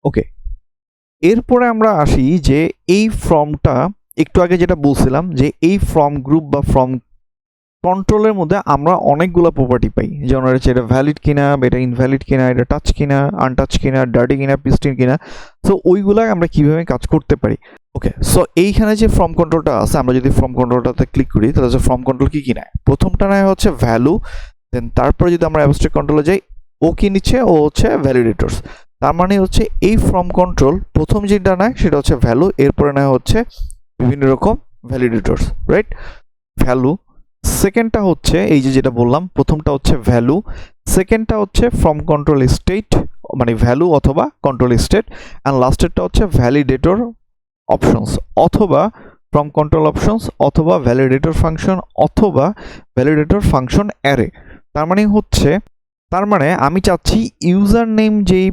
ওকে, এরপরে আমরা আসি যে এই ফর্মটা একটু আগে যেটা বলছিলাম যে এই ফর্ম গ্রুপ বা ফর্ম কন্ট্রোলের মধ্যে আমরা অনেকগুলো প্রপার্টি পাই, যেমন হচ্ছে এটা ভ্যালিড কিনা, এটা ইনভ্যালিড কিনা, এটা টাচ কিনা, আনটাচ কিনা, ডার্টি কিনা, পিস্টিন কিনা। সো ওইগুলা আমরা কিভাবে কাজ করতে পারি। ওকে, সো এইখানে যে ফর্ম কন্ট্রোলটা আছে, আমরা যদি ফর্ম কন্ট্রোলটাতে ক্লিক করি তাহলে হচ্ছে ফর্ম কন্ট্রোল কি নেয়, প্রথমটা নেয় হচ্ছে ভ্যালু, দেন তারপরে যদি আমরা অ্যাবস্ট্রাক্ট কন্ট্রোলে যাই ও কি নিচ্ছে, ও হচ্ছে ভ্যালিডেটরস। তার মানে হচ্ছে এই ফর্ম কন্ট্রোল প্রথম যেটা নেয় সেটা হচ্ছে ভ্যালু, এরপরে নেয় হচ্ছে বিভিন্ন রকম ভ্যালিডেটরস, রাইট। ভ্যালু, সেকেন্ডটা হচ্ছে এই যে যেটা বললাম, প্রথমটা হচ্ছে ভ্যালু, সেকেন্ডটা হচ্ছে ফ্রম কন্ট্রোল স্টেট মানে ভ্যালু অথবা কন্ট্রোল স্টেট, অ্যান্ড লাস্টেরটা হচ্ছে ভ্যালিডেটর অপশনস অথবা ফ্রম কন্ট্রোল অপশনস অথবা ভ্যালিডেটর ফাংশন অথবা ভ্যালিডেটর ফাংশন অ্যারে। তার মানে আমি চাচ্ছি ইউজার নেম যেই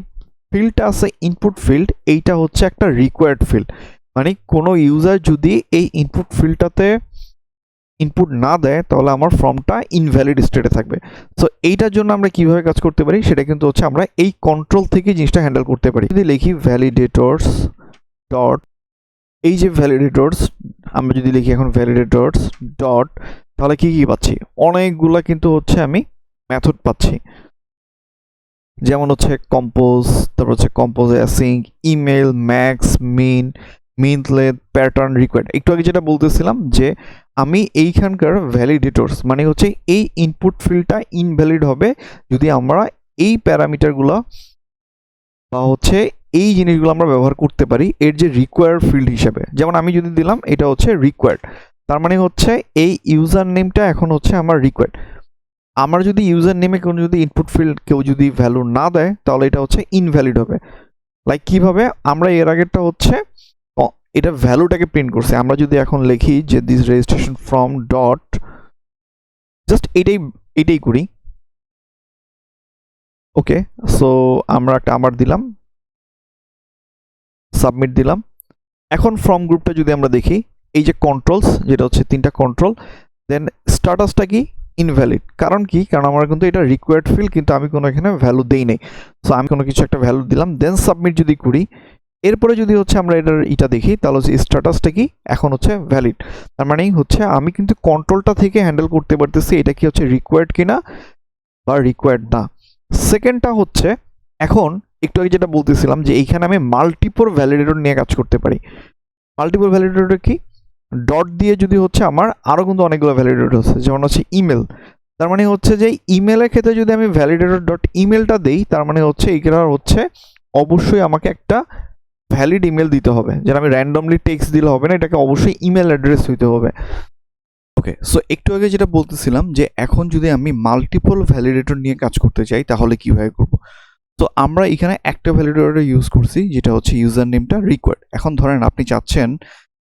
ফিল্ডটা আছে ইনপুট ফিল্ড, এইটা হচ্ছে একটা রিকোয়ার্ড ফিল্ড, মানে কোনো ইউজার যদি এই ইনপুট ফিল্ডটাতে ইনপুট না দেয় তাহলে আমার ফর্মটা ইনভ্যালিড স্টেটে থাকবে। সো এইটার জন্য আমরা কিভাবে কাজ করতে পারি সেটা কিন্তু হচ্ছে আমরা এই কন্ট্রোল থেকে জিনিসটা হ্যান্ডেল করতে পারি। যদি লিখি ভ্যালিডেটরস ডট, এই যে ভ্যালিডেটরস, আমরা যদি লিখি এখন ভ্যালিডেটরস ডট, তাহলে কি পাচ্ছি, অনেকগুলা কিন্তু হচ্ছে আমি মেথড পাচ্ছি, যেমন হচ্ছে কম্পোজ, তারপর হচ্ছে কম্পোজ অ্যাসিং, ইমেল, ম্যাক্স, মিন, মিনলেট, প্যাটার্ন, রিকোয়ার্ড। একটু আগে যেটা বলতেছিলাম যে আমি এইখানকার ভ্যালিডেটরস মানে হচ্ছে এই ইনপুট ফিল্ডটা ইনভ্যালিড হবে যদি আমরা এই প্যারামিটারগুলো বা হচ্ছে এই জিনিসগুলো আমরা ব্যবহার করতে পারি এর যে রিকোয়ার্ড ফিল্ড হিসেবে। যেমন আমি যদি দিলাম এটা হচ্ছে রিকোয়ার্ড, তার মানে হচ্ছে এই ইউজার নেমটা এখন হচ্ছে আমার রিকোয়ার্ড। আমার যদি ইউজার নেমে কোনো যদি ইনপুট ফিল্ড কেউ যদি ভ্যালু না দেয় তাহলে এটা হচ্ছে ইনভ্যালিড হবে। লাইক কিভাবে, আমরা এর আগেরটা হচ্ছে এটা ভ্যালুটাকে প্রিন্ট করছে, আমরা যদি এখন লিখি যে this registration from dot, just এটাই করি। ওকে, সো আমরা একটা আবার দিলাম, সাবমিট দিলাম। এখন ফ্রম গ্রুপটা যদি আমরা দেখি, এই যে কন্ট্রোলস যেটা হচ্ছে তিনটা কন্ট্রোল, দেন স্ট্যাটাসটা কি ইনভ্যালিড, কারণ কি, কারণ আমার কিন্তু এটা রিকোয়ার্ড ফিল্ড কিন্তু আমি কোনো এখানে ভ্যালু দেই নাই। সো আমি কোনো কিছু একটা ভ্যালু দিলাম, দেন সাবমিট যদি করি, এরপরে যদি হচ্ছে আমরা এটা দেখি তাহলে হচ্ছে স্ট্যাটাসটা কি এখন হচ্ছে ভ্যালিড। তার মানে হচ্ছে আমি কিন্তু কন্ট্রোলটা থেকে হ্যান্ডেল করতে পারতেছি এটা কি হচ্ছে রিকোয়ার্ড কিনা বা রিকোয়ার্ড না। সেকেন্ডটা হচ্ছে এখন একটু আগে যেটা বলতেছিলাম যে এইখানে আমি মাল্টিপল ভ্যালিডেটর নিয়ে কাজ করতে পারি। মাল্টিপল ভ্যালিডেটর কি, ডট দিয়ে যদি হচ্ছে আমার আরও কিন্তু অনেকগুলো ভ্যালিডেটর আছে, যেমন হচ্ছে ইমেল। তার মানে হচ্ছে যে ইমেলের ক্ষেত্রে যদি আমি ভ্যালিডেটর ডট ইমেলটা দিই তার মানে হচ্ছে এইখানে হচ্ছে অবশ্যই আমাকে একটা ভ্যালিড ইমেল দিতে হবে, যেটা আমি র্যান্ডমলি টেক্সট দিলে হবে না, এটাকে অবশ্যই ইমেল অ্যাড্রেস হইতে হবে। ওকে, সো একটু আগে যেটা বলতেছিলাম যে এখন যদি আমি মাল্টিপল ভ্যালিডেটর নিয়ে কাজ করতে চাই তাহলে কীভাবে করব। তো আমরা এখানে একটা ভ্যালিডেটর ইউজ করছি যেটা হচ্ছে ইউজার নেমটা রিকোয়ার্ড। এখন ধরেন আপনি চাচ্ছেন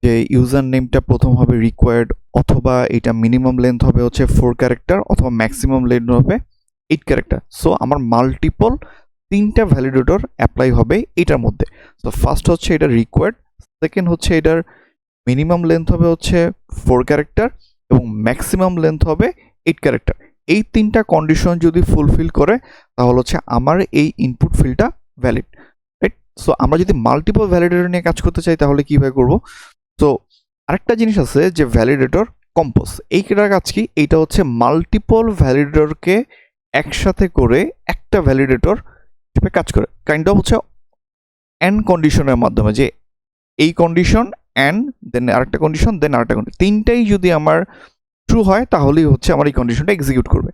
যে ইউজার নেমটা প্রথম হবে রিকোয়ার্ড, অথবা এটা মিনিমাম লেন্থ হবে হচ্ছে 4 ক্যারেক্টার অথবা ম্যাক্সিমাম লেন্থ হবে 8 ক্যারেক্টার। সো আমার মাল্টিপল তিনটা ভ্যালিডেটর অ্যাপ্লাই হবে এটার মধ্যে। সো ফার্স্ট হচ্ছে এটা রিকোয়ার্ড, সেকেন্ড হচ্ছে এটার মিনিমাম লেন্থ হবে হচ্ছে 4 ক্যারেক্টার এবং ম্যাক্সিমাম লেন্থ হবে 8 ক্যারেক্টার। এই তিনটা কন্ডিশন যদি ফুলফিল করে তাহলে হচ্ছে আমার এই ইনপুট ফিল্ডটা ভ্যালিড, রাইট। সো আমরা যদি মাল্টিপল ভ্যালিডেটর নিয়ে কাজ করতে চাই তাহলে কীভাবে করব। তো আরেকটা জিনিস আছে যে ভ্যালিডেটর কম্পোজ, এইটার কাজ কি, এইটা হচ্ছে মাল্টিপল ভ্যালিডেটরকে একসাথে করে একটা ভ্যালিডেটর হিসেবে কাজ করে, কাইন্ড অফ হচ্ছে অ্যান্ড কন্ডিশনের মাধ্যমে, যে এই কন্ডিশন অ্যান্ড দেন আরেকটা কন্ডিশন দেন আরেকটা কন্ডিশন, তিনটাই যদি আমার ট্রু হয় তাহলেই হচ্ছে আমার এই কন্ডিশনটা এক্সিকিউট করবে।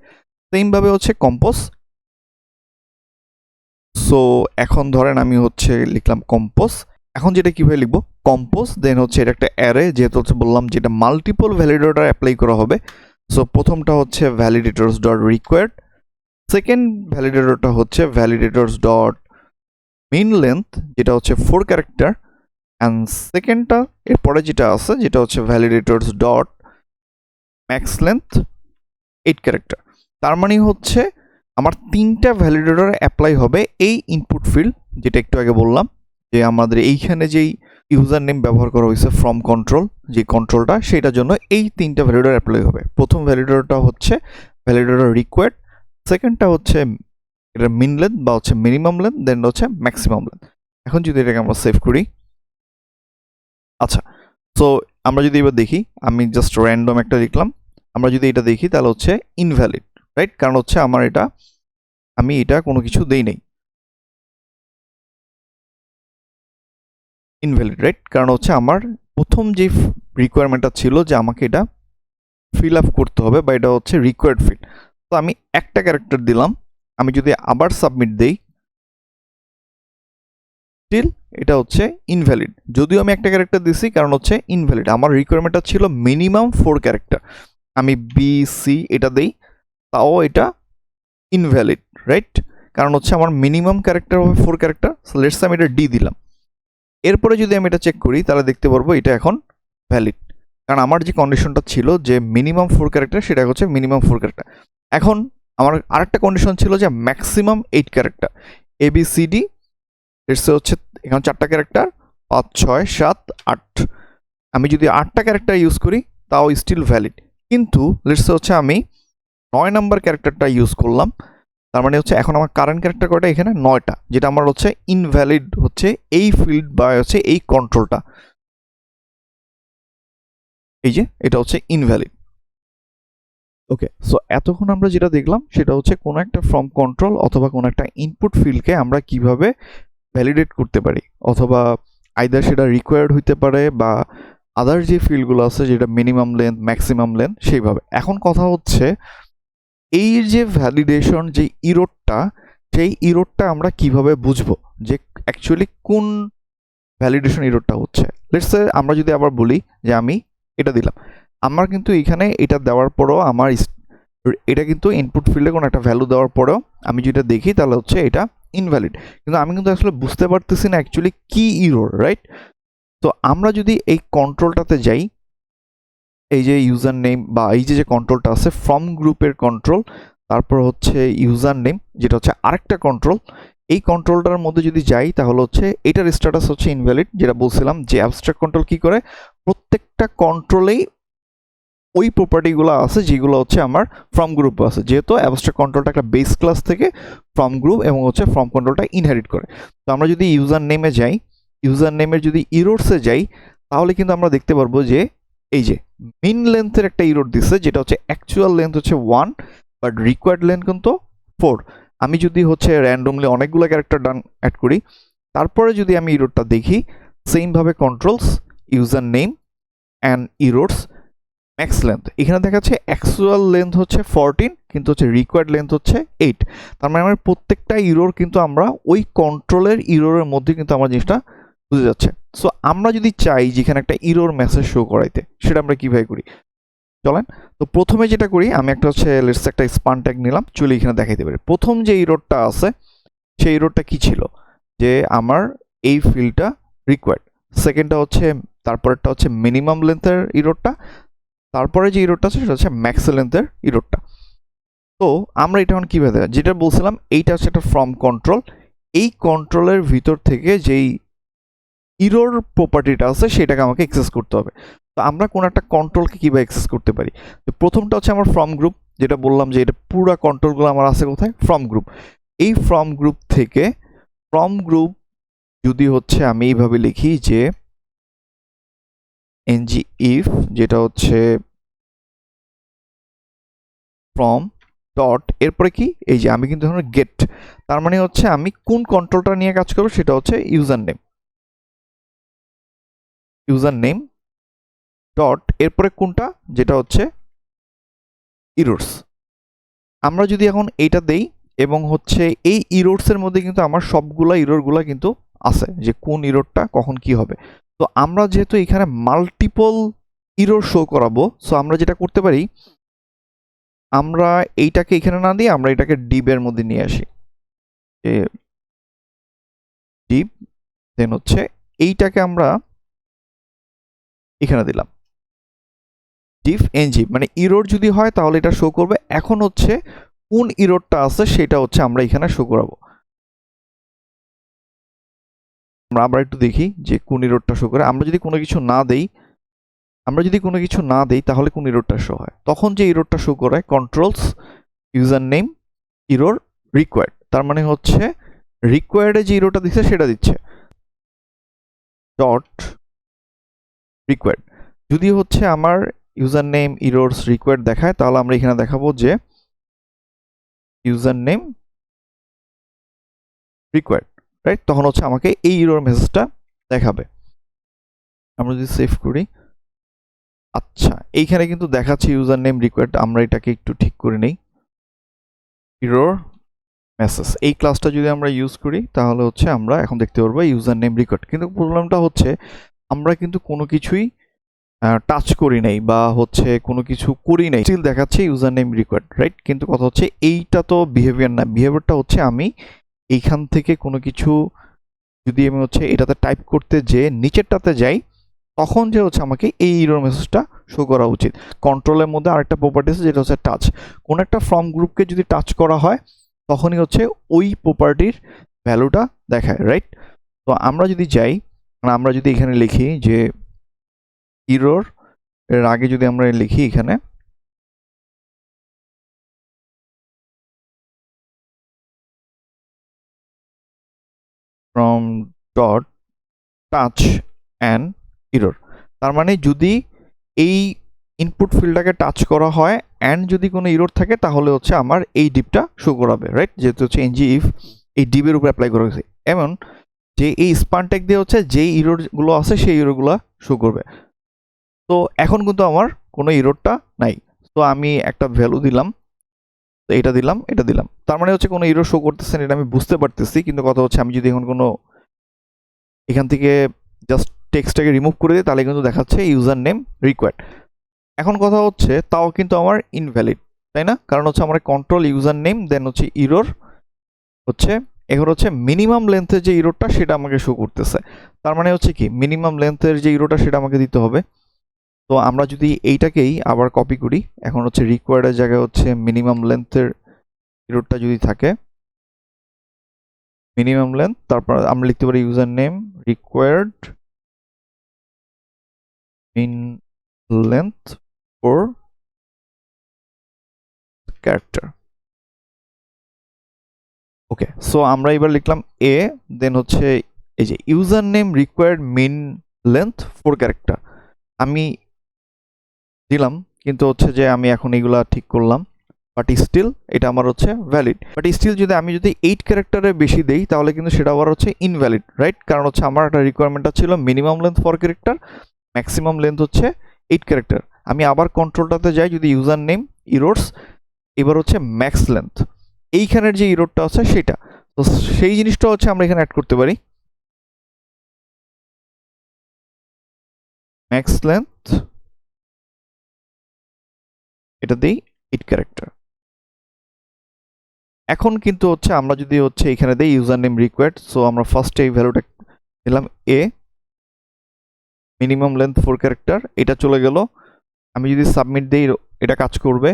সেমভাবে হচ্ছে কম্পোজ। সো এখন ধরেন আমি হচ্ছে লিখলাম কম্পোজ, এখন যেটা কীভাবে লিখবো, কম্পোজ দেন হচ্ছে এটা একটা অ্যারে, যেহেতু হচ্ছে বললাম যেটা মাল্টিপল ভ্যালিডেটর অ্যাপ্লাই করা হবে। সো প্রথমটা হচ্ছে ভ্যালিডেটরস ডট রিকোয়ার্ড, সেকেন্ড ভ্যালিডেটরটা হচ্ছে ভ্যালিডেটরস ডট মিন লেন্থ যেটা হচ্ছে 4 ক্যারেক্টার, অ্যান্ড সেকেন্ডটা এরপরে যেটা আছে যেটা হচ্ছে ভ্যালিডেটরস ডট ম্যাক্স লেন্থ 8 ক্যারেক্টার। তার মানে হচ্ছে আমার তিনটা ভ্যালিডেটর অ্যাপ্লাই হবে এই ইনপুট ফিল্ড, যেটা একটু আগে বললাম যে আমাদের এইখানে যেই ইউজার নেম ব্যবহার করা হয়েছে ফ্রম কন্ট্রোল, যে কন্ট্রোলটা সেটার জন্য এই তিনটা ভ্যালিডেটর অ্যাপ্লাই হবে। প্রথম ভ্যালিডেটরটা হচ্ছে ভ্যালিডেটর রিকোয়ার্ড, সেকেন্ডটা হচ্ছে এটা মিন লেন্থ বা হচ্ছে মিনিমাম লেন্থ, দেন হচ্ছে ম্যাক্সিমাম লেন্থ। এখন যদি এটাকে আমরা সেভ করি, আচ্ছা, সো আমরা যদি এবার দেখি, আমি জাস্ট র্যান্ডম একটা লিখলাম, আমরা যদি এটা দেখি তাহলে হচ্ছে ইনভ্যালিড, রাইট? কারণ হচ্ছে আমার এটা, আমি এটা কোনো কিছু দেই নাই, ইনভ্যালিড, রাইট? কারণ হচ্ছে আমার প্রথম যে রিকোয়ারমেন্টটা ছিল যে আমাকে এটা ফিল আপ করতে হবে, বা এটা হচ্ছে রিকোয়ার্ড ফিল্ড, তো আমি একটা ক্যারেক্টার দিলাম, আমি যদি আবার সাবমিট দেই, স্টিল এটা হচ্ছে ইনভ্যালিড, যদিও আমি একটা ক্যারেক্টার দিছি, কারণ হচ্ছে ইনভ্যালিড, আমার রিকোয়ারমেন্টটা ছিল মিনিমাম 4 ক্যারেক্টার, আমি বি সি এটা দেই, তাও এটা ইনভ্যালিড, রাইট? কারণ হচ্ছে আমার মিনিমাম ক্যারেক্টার হবে 4 ক্যারেক্টার, সো লেটস আমি এটা ডি দিলাম। এরপরে যদি আমি এটা চেক করি তাহলে দেখতে পারবো এটা এখন ভ্যালিড, কারণ আমার যে কন্ডিশনটা ছিল যে মিনিমাম 4 ক্যারেক্টার, সেটা হচ্ছে মিনিমাম 4 ক্যারেক্টার। এখন আমার আরেকটা কন্ডিশন ছিল যে maximum 8 character, A B C D, letters হচ্ছে এখানে 4টা ক্যারেক্টার, 5 6 7 8, আমি যদি 8টা ক্যারেক্টার ইউজ করি তাও স্টিল ভ্যালিড, কিন্তু লেটস হচ্ছে আমি 9 নাম্বার ক্যারেক্টারটা ইউজ করলাম, তার মানে হচ্ছে এখন আমার কারেন্ট ক্যারেক্টার কয়টা এখানে 9টা, যেটা আমার হচ্ছে ইনভ্যালিড হচ্ছে এই ফিল্ড বা হচ্ছে এই কন্ট্রোলটা, এই যে এটা হচ্ছে ইনভ্যালিড। ওকে, সো এতক্ষণ আমরা যেটা দেখলাম সেটা হচ্ছে কোনো একটা ফ্রম কন্ট্রোল অথবা কোনো একটা ইনপুট ফিল্ডকে আমরা কিভাবে ভ্যালিডেট করতে পারি, অথবা আইদার সেটা রিকোয়ার্ড হইতে পারে বা আদার যে ফিল্ডগুলো আছে যেটা মিনিমাম লেন্থ ম্যাক্সিমাম লেন্থ সেইভাবে। এখন কথা হচ্ছে এই যে ভ্যালিডেশন যে ইরোরটা, সেই ইরোরটা আমরা কিভাবে বুঝবো যে অ্যাকচুয়ালি কোন ভ্যালিডেশন ইরোরটা হচ্ছে। লেটস সে আমরা যদি আবার বলি যে আমি এটা দিলাম, আমার কিন্তু এখানে এটা দেওয়ার পরেও আমার এটা কিন্তু ইনপুট ফিল্ডে কোনো একটা ভ্যালু দেওয়ার পরেও আমি যেটা দেখি তাহলে হচ্ছে এটা ইনভ্যালিড, কিন্তু আমি কিন্তু আসলে বুঝতে পারতেছি না অ্যাকচুয়ালি কি ইরোর, রাইট? তো আমরা যদি এই কন্ট্রোলটাতে যাই, এই যে ইউজার নেম বা এই যে কন্ট্রোলটা আছে ফ্রম গ্রুপের কন্ট্রোল, তারপর হচ্ছে ইউজার নেম যেটা হচ্ছে আরেকটা কন্ট্রোল, এই কন্ট্রোলটার মধ্যে যদি যাই তাহলে হচ্ছে এটার স্ট্যাটাস হচ্ছে ইনভ্যালিড, যেটা বলছিলাম যে অ্যাবস্ট্রাক্ট কন্ট্রোল কি করে, প্রত্যেকটা কন্ট্রোলেই ওই প্রপার্টিগুলো আছে যেগুলো হচ্ছে আমার ফ্রম গ্রুপ আছে, যেহেতু অ্যাবস্ট্রাক্ট কন্ট্রোলটা একটা বেস ক্লাস থেকে ফ্রম গ্রুপ এবং হচ্ছে ফ্রম কন্ট্রোলটা ইনহেরিট করে। তো আমরা যদি ইউজার নেমে যাই, ইউজার নেমের যদি ইরোর্সে যাই, তাহলে কিন্তু আমরা দেখতে পারবো যে এই যে মিন লেন্থের একটা ইরোর দিচ্ছে, যেটা হচ্ছে অ্যাকচুয়াল লেন্থ হচ্ছে 1 বাট রিকোয়ার্ড লেন্থ কিন্তু 4। আমি যদি হচ্ছে র্যান্ডমলি অনেকগুলো ক্যারেক্টার ডান অ্যাড করি, তারপরে যদি আমি ইরোরটা দেখি, সেমভাবে controls user name and errors max length, এখানে দেখাচ্ছে অ্যাকচুয়াল লেন্থ হচ্ছে 14 কিন্তু হচ্ছে রিকোয়ার্ড লেন্থ হচ্ছে 8। তার মানে আমার প্রত্যেকটা ইরোর কিন্তু আমরা ওই কন্ট্রোলের ইরোরের মধ্যে কিন্তু আমার জিনিসটা বুঝে যাচ্ছে। সো আমরা যদি চাই যেখানে একটা ইরোর মেসেজ শো করাইতে, সেটা আমরা কিভাবে করি চলেন। তো প্রথমে যেটা করি, আমি একটা হচ্ছে লেটস একটা স্পান ট্যাগ নিলাম, চলে এখানে দেখাইতে পারি প্রথম যে ইরোরটা আছে সেই ইরোরটা কি ছিল, যে আমার এই ফিল্ডটা রিকোয়ার্ড, সেকেন্ডটা হচ্ছে তারপরেরটা হচ্ছে মিনিমাম লেন্থের ইরোরটা, তারপরে যে ইরোরটা আছে সেটা হচ্ছে ম্যাক্স লেন্থের ইরোরটা। তো আমরা এটা এখন কীভাবে দেওয়া, যেটা বলছিলাম এইটা হচ্ছে একটা ফ্রম কন্ট্রোল, এই কন্ট্রোলের ভিতর থেকে যেই ইরোর প্রপার্টিটা আছে সেটাকে আমাকে অ্যাক্সেস করতে হবে। তো আমরা কোনো একটা কন্ট্রোলকে কীভাবে অ্যাক্সেস করতে পারি, তো প্রথমটা হচ্ছে আমার ফ্রম গ্রুপ, যেটা বললাম যে এটা পুরো কন্ট্রোলগুলো আমার আছে কোথায়, ফ্রম গ্রুপ। এই ফ্রম গ্রুপ থেকে ফ্রম গ্রুপ যদি হচ্ছে আমি এইভাবে লিখি যে এনজি ইফ, যেটা হচ্ছে ফ্রম ডট এরপরে কি, এই যে আমি কিন্তু এখন গেট, তার মানে হচ্ছে আমি কোন কন্ট্রোলটা নিয়ে কাজ করবো সেটা হচ্ছে user name, user name dot এরপরে কোনটা, যেটা হচ্ছে ইরোর্স। আমরা যদি এখন এইটা দেই এবং হচ্ছে এই ইরোর্সের মধ্যে কিন্তু আমার সবগুলা ইরোরগুলা কিন্তু আছে যে কোন ইরোরটা কখন কি হবে। তো আমরা যেহেতু এখানে মাল্টিপল ইরোর শো করাবো, সো আমরা যেটা করতে পারি, আমরা এইটাকে এখানে না দিয়ে আমরা এটাকে ডিবের মধ্যে নিয়ে আসি, ডিপ, দেন হচ্ছে এইটাকে আমরা এখানে দিলাম ডিফ এনজি, মানে ইরোর যদি হয় তাহলে এটা শো করবে। এখন হচ্ছে কোন ইরোরটা আছে সেটা হচ্ছে আমরা এখানে শো করাবো। আমরা আবার একটু দেখি যে কোন ইরোরটা শো করে। আমরা যদি কোনো কিছু না দেই, তাহলে কোন ইরোরটা শো হয়, তখন যে ইরোরটা শো করায় controls user name error required, তার মানে হচ্ছে রিকোয়ার্ডে যে ইরোরটা দিচ্ছে সেটা দিচ্ছে। Dot required. যদি হচ্ছে আমার ইউজার নেম ইরোর্স রিকোয়ার্ড দেখায়, তাহলে আমরা এখানে দেখাবো যে ইউজার নেম রিকোয়ার্ড, রাইট? তখন হচ্ছে আমাকে এই ইরোর মেসেজটা দেখাবে। আমরা যদি সেভ করি, আচ্ছা এইখানে কিন্তু দেখাচ্ছে ইউজার নেম রিকোয়ার্ড। আমরা এটাকে একটু ঠিক করে নেই। ইরোর মেসেজ এই ক্লাসটা যদি আমরা ইউজ করি, তাহলে হচ্ছে আমরা এখন দেখতে পারবো ইউজার নেম রিকোয়ার্ড। কিন্তু প্রবলেমটা হচ্ছে আমরা কিন্তু কোনো কিছুই টাচ করি নাই বা হচ্ছে কোনো কিছু করি নাই, স্টিল দেখাচ্ছে ইউজার নেম রিকোয়ার্ড, রাইট? কিন্তু কথা হচ্ছে এইটা তো বিহেভিয়ার না। বিহেভিয়ারটা হচ্ছে আমি এইখান থেকে কোনো কিছু যদি আমি হচ্ছে এটাতে টাইপ করতে যে নিচেরটাতে যাই, তখন যে হচ্ছে আমাকে এই ইরর মেসেজটা শো করা উচিত। কন্ট্রোলের মধ্যে আরেকটা প্রপার্টি আছে যেটা হচ্ছে টাচ। কোনো একটা ফর্ম গ্রুপকে যদি টাচ করা হয়, তখনই হচ্ছে ওই প্রপার্টির ভ্যালুটা দেখায়, রাইট? তো আমরা যদি যাই, আমরা যদি এখানে লিখি যে ইরর এর আগে যদি আমরা লিখি এখানে from dot touch and error, তার মানে যদি এই ইনপুট ফিল্ডটাকে টাচ করা হয় অ্যান্ড যদি কোনো ইরর থাকে, তাহলে হচ্ছে আমার এই ডিপটা শো করাবে, রাইট? যেহেতু হচ্ছে এনজি ইফ এই ডিপের উপর অ্যাপ্লাই করা হয়েছে, এমন যে এই স্পান ট্যাগ দিয়ে হচ্ছে যেই ইররগুলো আছে সেই ইররগুলো শো করবে। তো এখন কিন্তু আমার কোনো ইররটা নাই। তো আমি একটা ভ্যালু দিলাম, তো এটা দিলাম, এটা দিলাম, তার মানে হচ্ছে কোনো ইরর শো করতেছে না, এটা আমি বুঝতে পারতেছি। কিন্তু কথা হচ্ছে আমি যদি এখন কোনো এখান থেকে জাস্ট টেক্সটটাকে রিমুভ করে দিই, তাহলে কিন্তু দেখাচ্ছে ইউজার নেম রিকোয়ার্ড। এখন কথা হচ্ছে তাও কিন্তু আমার ইনভ্যালিড, তাই না? কারণ হচ্ছে আমার কন্ট্রোল ইউজার নেম দেন হচ্ছে ইরর হচ্ছে, এখন হচ্ছে মিনিমাম লেন্থের যে ইরোরটা সেটা আমাকে শো করতেছে। তার মানে হচ্ছে কি মিনিমাম লেন্থের যে ইরোটা সেটা আমাকে দিতে হবে। তো আমরা যদি এইটাকেই আবার কপি করি, এখন হচ্ছে রিকোয়ার্ডের জায়গায় হচ্ছে মিনিমাম লেন্থের ইরোরটা যদি থাকে, মিনিমাম লেন্থ, তারপর আমরা লিখতে পারি user name required min length for character. Okay, so আমরা এবার লিখলাম এ, দেন হচ্ছে এই যে user name required min length for character আমি দিলাম, কিন্তু হচ্ছে যে আমি এখন এইগুলা ঠিক করলাম, বাট স্টিল এটা আমার হচ্ছে ভ্যালিড। বাট স্টিল যদি আমি যদি 8 ক্যারেক্টারের বেশি দেই, তাহলে কিন্তু সেটা আবার হচ্ছে ইনভ্যালিড, রাইট? কারণ হচ্ছে আমার একটা রিকোয়ারমেন্টটা ছিল minimum length for character, maximum length হচ্ছে 8 ক্যারেক্টার। আমি আবার কন্ট্রোলটাতে যাই, যদি ইউজার নেম ইরোর্স, এবার হচ্ছে ম্যাক্স লেন্থ, এইখানের যে ইরোরটা আছে সেটা, তো সেই জিনিসটা হচ্ছে আমরা এখানে অ্যাড করতে পারি। ম্যাক্স লেন্থ এটা দিই 8 ক্যারেক্টার। এখন কিন্তু হচ্ছে আমরা যদি হচ্ছে এখানে দেই ইউজার নেম রিকোয়ার্ড, সো আমরা ফার্স্টে এই ভ্যালুটা দিলাম এ, মিনিমাম লেন্থ 4 ক্যারেক্টার, এটা চলে গেল। আমি যদি সাবমিট দেই, এটা কাজ করবে,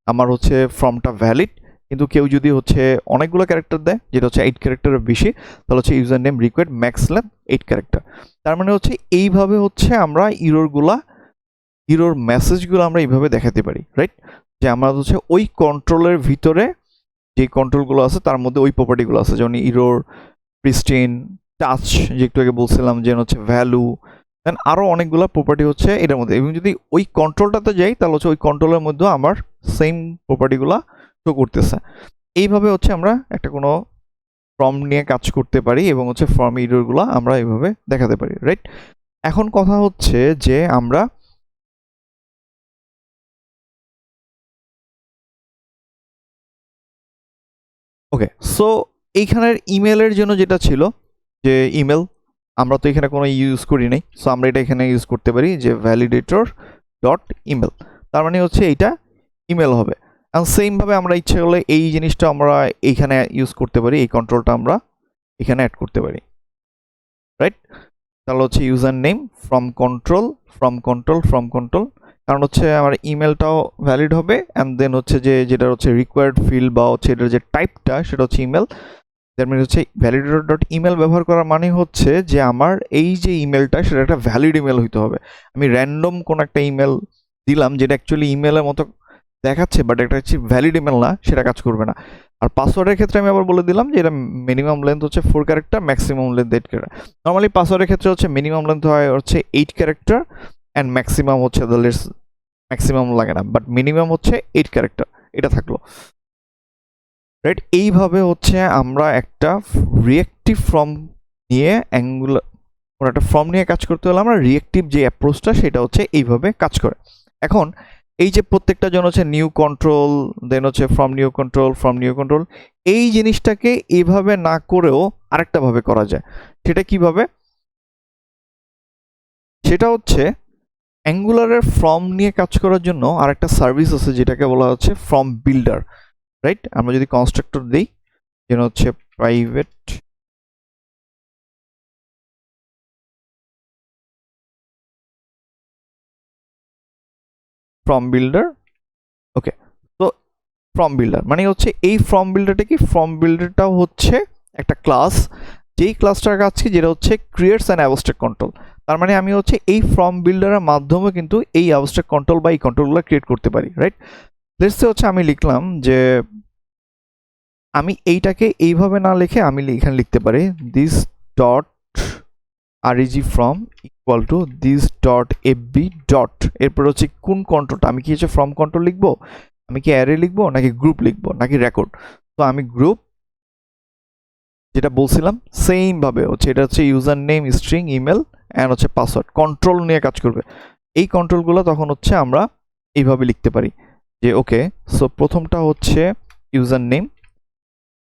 আমার হচ্ছে ফর্মটা ভ্যালিড। কিন্তু কেউ যদি হচ্ছে অনেকগুলো ক্যারেক্টার দেয়, যেটা হচ্ছে 8 ক্যারেক্টারের বেশি, তাহলে হচ্ছে user name required max length 8 character. তার মানে হচ্ছে এইভাবে হচ্ছে আমরা ইরোর মেসেজগুলো আমরা এইভাবে দেখাতে পারি, রাইট? যে আমরা হচ্ছে ওই কন্ট্রোলের ভিতরে যে কন্ট্রোলগুলো আছে তার মধ্যে ওই প্রপার্টিগুলো আছে, যেমন ইরোর, প্রিস্টিন, টাচ, যে একটু আগে বলছিলাম যে হচ্ছে ভ্যালু, দেন আরও অনেকগুলো প্রপার্টি হচ্ছে এটার মধ্যে। এবং যদি ওই কন্ট্রোলটাতে যাই, তাহলে হচ্ছে ওই কন্ট্রোলের মধ্যেও আমার সেম প্রপার্টিগুলো শো করতেছে। এইভাবে হচ্ছে আমরা একটা কোনো ফর্ম নিয়ে কাজ করতে পারি এবং হচ্ছে ফর্ম ইররগুলো আমরা এইভাবে দেখাতে পারি, রাইট? এখন কথা হচ্ছে যে আমরা ওকে, সো এইখানের ইমেলের জন্য যেটা ছিল যে ইমেল, আমরা তো এখানে কোনো ইউজ করি নাই, সো আমরা এটা এখানে ইউজ করতে পারি যে ভ্যালিডেটর ডট ইমেল, তার মানে হচ্ছে এইটা ইমেল হবে। এবং সেমভাবে আমরা ইচ্ছে করলে এই জিনিসটা আমরা এইখানে ইউজ করতে পারি, এই কন্ট্রোলটা আমরা এখানে অ্যাড করতে পারি, রাইট? তাহলে হচ্ছে user name from control from control from control, কারণ হচ্ছে আমার ইমেলটাও ভ্যালিড হবে, অ্যান্ড দেন হচ্ছে যে যেটা হচ্ছে রিকোয়ার্ড ফিল্ড বা হচ্ছে এটার যে টাইপটা সেটা হচ্ছে ইমেল। দ্যাট মিনস হচ্ছে ভ্যালিডেটর ডট ইমেল ব্যবহার করার মানে হচ্ছে যে আমার এই যে ইমেলটা সেটা একটা ভ্যালিড ইমেল হইতে হবে। আমি র্যান্ডম কোনো একটা ইমেল দিলাম যেটা অ্যাকচুয়ালি ইমেলের মতো দেখাচ্ছে বাট এটা হচ্ছে ভ্যালিড ইমেল না, সেটা কাজ করবে না। আর পাসওয়ার্ডের ক্ষেত্রে আমি আবার বলে দিলাম যে এটা মিনিমাম লেন্থ হচ্ছে 4 character, maximum length 8 character. Normally পাসওয়ার্ডের ক্ষেত্রে হচ্ছে মিনিমাম লেন্থ হয় হচ্ছে 8 ক্যারেক্টার অ্যান্ড ম্যাক্সিমাম হচ্ছে ম্যাক্সিমাম লাগে না, বাট মিনিমাম হচ্ছে 8 ক্যারেক্টার, এটা থাকলো রাইট। এইভাবে হচ্ছে আমরা একটা রিয়েক্টিভ ফর্ম নিয়ে অ্যাঙ্গুলার একটা ফর্ম নিয়ে কাজ করতে হলে আমরা রিয়েক্টিভ যে অ্যাপ্রোচটা সেটা হচ্ছে এইভাবে কাজ করে। এখন এই যে প্রত্যেকটা জন হচ্ছে নিউ কন্ট্রোল, দেন হচ্ছে ফ্রম নিউ কন্ট্রোল, এই জিনিসটাকে এইভাবে না করেও আরেকটা ভাবে করা যায়। সেটা কিভাবে? সেটা হচ্ছে অ্যাঙ্গুলারের ফর্ম নিয়ে কাজ করার জন্য আরেকটা সার্ভিস আছে যেটাকে বলা হচ্ছে ফর্ম বিল্ডার, রাইট। আমরা যদি কনস্ট্রাক্টর দিই, যেন হচ্ছে প্রাইভেট ফর্ম বিল্ডার, ওকে। তো ফর্ম বিল্ডার মানে হচ্ছে এই ফর্ম বিল্ডারটা কি? ফর্ম বিল্ডারটাও হচ্ছে একটা ক্লাস, যেই ক্লাসটার কাজ কি, যেটা হচ্ছে ক্রিয়েটস অ্যান অ্যাবস্ট্রাক্ট কন্ট্রোল। তার মানে আমি হচ্ছে এই ফর্ম বিল্ডারের মাধ্যমে কিন্তু এই অ্যাবস্ট্রাক্ট কন্ট্রোল বা এই কন্ট্রোলগুলো ক্রিয়েট করতে পারি, রাইট। লেটস সে হচ্ছে আমি লিখলাম যে আমি এইটাকে এইভাবে না লিখে আমি এখানে লিখতে পারি this dot reg from equal to this dot fb dot, এরপর হচ্ছে কোন কন্ট্রোলটা আমি কি হচ্ছে ফ্রম কন্ট্রোল লিখবো, আমি কি অ্যারে লিখবো, নাকি গ্রুপ লিখবো, নাকি রেকর্ড। তো আমি গ্রুপ যেটা বলছিলাম সেম ভাবে হচ্ছে এটা হচ্ছে user name, string, email and হচ্ছে পাসওয়ার্ড, কন্ট্রোল নিয়ে কাজ করবে। এই কন্ট্রোলগুলো তখন হচ্ছে আমরা এইভাবে লিখতে পারি যে ওকে, সো প্রথমটা হচ্ছে ইউজার নেম,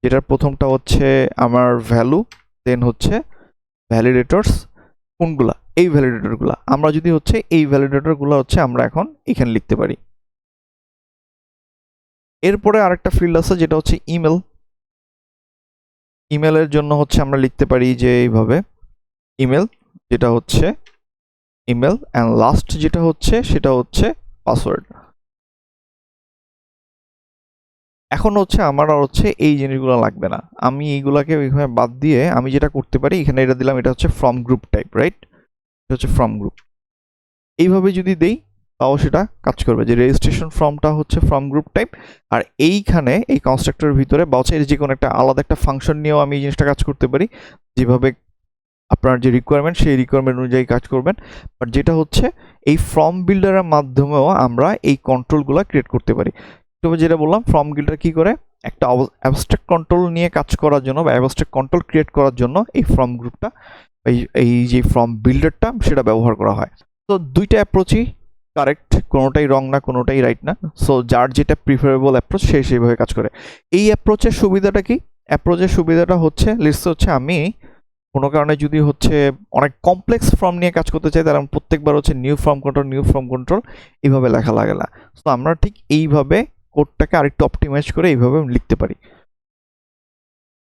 যেটার প্রথমটা হচ্ছে আমার ভ্যালু, দেন হচ্ছে ভ্যালিডেটরস, কোনগুলা? এই ভ্যালিডেটরগুলা। আমরা যদি হচ্ছে এই ভ্যালিডেটরগুলো হচ্ছে আমরা এখন এখানে লিখতে পারি। এরপরে আরেকটা ফিল্ড আছে যেটা হচ্ছে ইমেল। ইমেলের জন্য হচ্ছে আমরা লিখতে পারি যে এইভাবে ইমেল, যেটা হচ্ছে ইমেল অ্যান্ড লাস্ট যেটা হচ্ছে সেটা হচ্ছে পাসওয়ার্ড। এখন হচ্ছে আমার আর হচ্ছে এই জিনিসগুলো লাগবে না, আমি এইগুলাকে ওইভাবে বাদ দিয়ে আমি যেটা করতে পারি এখানে এটা দিলাম, এটা হচ্ছে ফ্রম গ্রুপ টাইপ, রাইট। এটা হচ্ছে ফ্রম গ্রুপ। এইভাবে যদি দেই তাও সেটা কাজ করবে, যে রেজিস্ট্রেশন ফর্মটা হচ্ছে ফ্রম গ্রুপ টাইপ, আর এইখানে এই কনস্ট্রাক্টরের ভিতরে বা হচ্ছে যে কোনো একটা আলাদা একটা ফাংশন নিয়েও আমি এই জিনিসটা কাজ করতে পারি, যেভাবে আপনার যে রিকোয়ারমেন্ট সেই রিকোয়ারমেন্ট অনুযায়ী কাজ করবেন। বাট যেটা হচ্ছে এই ফর্ম বিল্ডারের মাধ্যমেও আমরা এই কন্ট্রোলগুলো ক্রিয়েট করতে পারি। তবে যেটা বললাম ফর্ম বিল্ডার কি করে, একটা অ্যাবস্ট্রাক্ট কন্ট্রোল নিয়ে কাজ করার জন্য বা অ্যাবস্ট্রাক্ট কন্ট্রোল ক্রিয়েট করার জন্য এই ফর্ম গ্রুপটা, এই যে ফর্ম বিল্ডারটা সেটা ব্যবহার করা হয়। তো দুইটা অ্যাপ্রোচই কারেক্ট, কোনোটাই রং না, কোনোটাই রাইট না। সো যার যেটা প্রিফারেবল অ্যাপ্রোচ সে সেইভাবে কাজ করে। এই অ্যাপ্রোচের সুবিধাটা কি? অ্যাপ্রোচের সুবিধাটা হচ্ছে লিস্ট হচ্ছে আমি কোনো কারণে যদি হচ্ছে অনেক কমপ্লেক্স ফর্ম নিয়ে কাজ করতে চাই, তাহলে আমি প্রত্যেকবার হচ্ছে নিউ ফর্ম কন্ট্রোল এইভাবে লেখা লাগে না। তো আমরা ঠিক এইভাবে কোডটাকে আরেকটু অপটিমাইজ করে এইভাবে লিখতে পারি,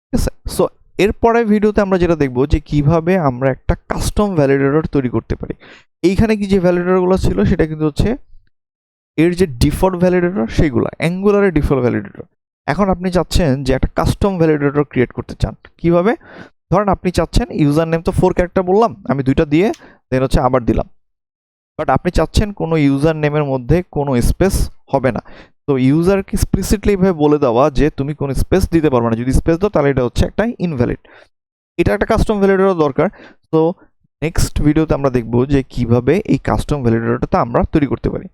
ঠিক আছে। সো এরপরে ভিডিওতে আমরা যেটা দেখবো যে কিভাবে আমরা একটা কাস্টম ভ্যালিডেটর তৈরি করতে পারি। এইখানে কি যে ভ্যালিডেটরগুলো ছিল সেটা কিন্তু হচ্ছে এর যে ডিফল্ট ভ্যালিডেটর সেগুলো, অ্যাঙ্গুলারের ডিফল্ট ভ্যালিডেটর। এখন আপনি চাচ্ছেন যে একটা কাস্টম ভ্যালিডেটর ক্রিয়েট করতে চান, কিভাবে? ধরেন আপনি চাচ্ছেন ইউজার নেম তো 4 ক্যারেক্টার বললাম, আমি দুইটা দিয়ে দেন হচ্ছে আবার দিলাম, বাট আপনি চাচ্ছেন কোনো ইউজার নেমের মধ্যে কোনো স্পেস হবে না। তো ইউজারকে এক্সপ্লিসিটলি ভাবে বলে দেওয়া যে তুমি কোনো স্পেস দিতে পারবে না, যদি স্পেস দাও তাহলে এটা হচ্ছে একটা ইনভ্যালিড। এটা একটা কাস্টম ভ্যালিডেটর দরকার। তো নেক্সট ভিডিওতে আমরা দেখব যে কিভাবে এই কাস্টম ভ্যালিডেটরটা আমরা তৈরি করতে পারি।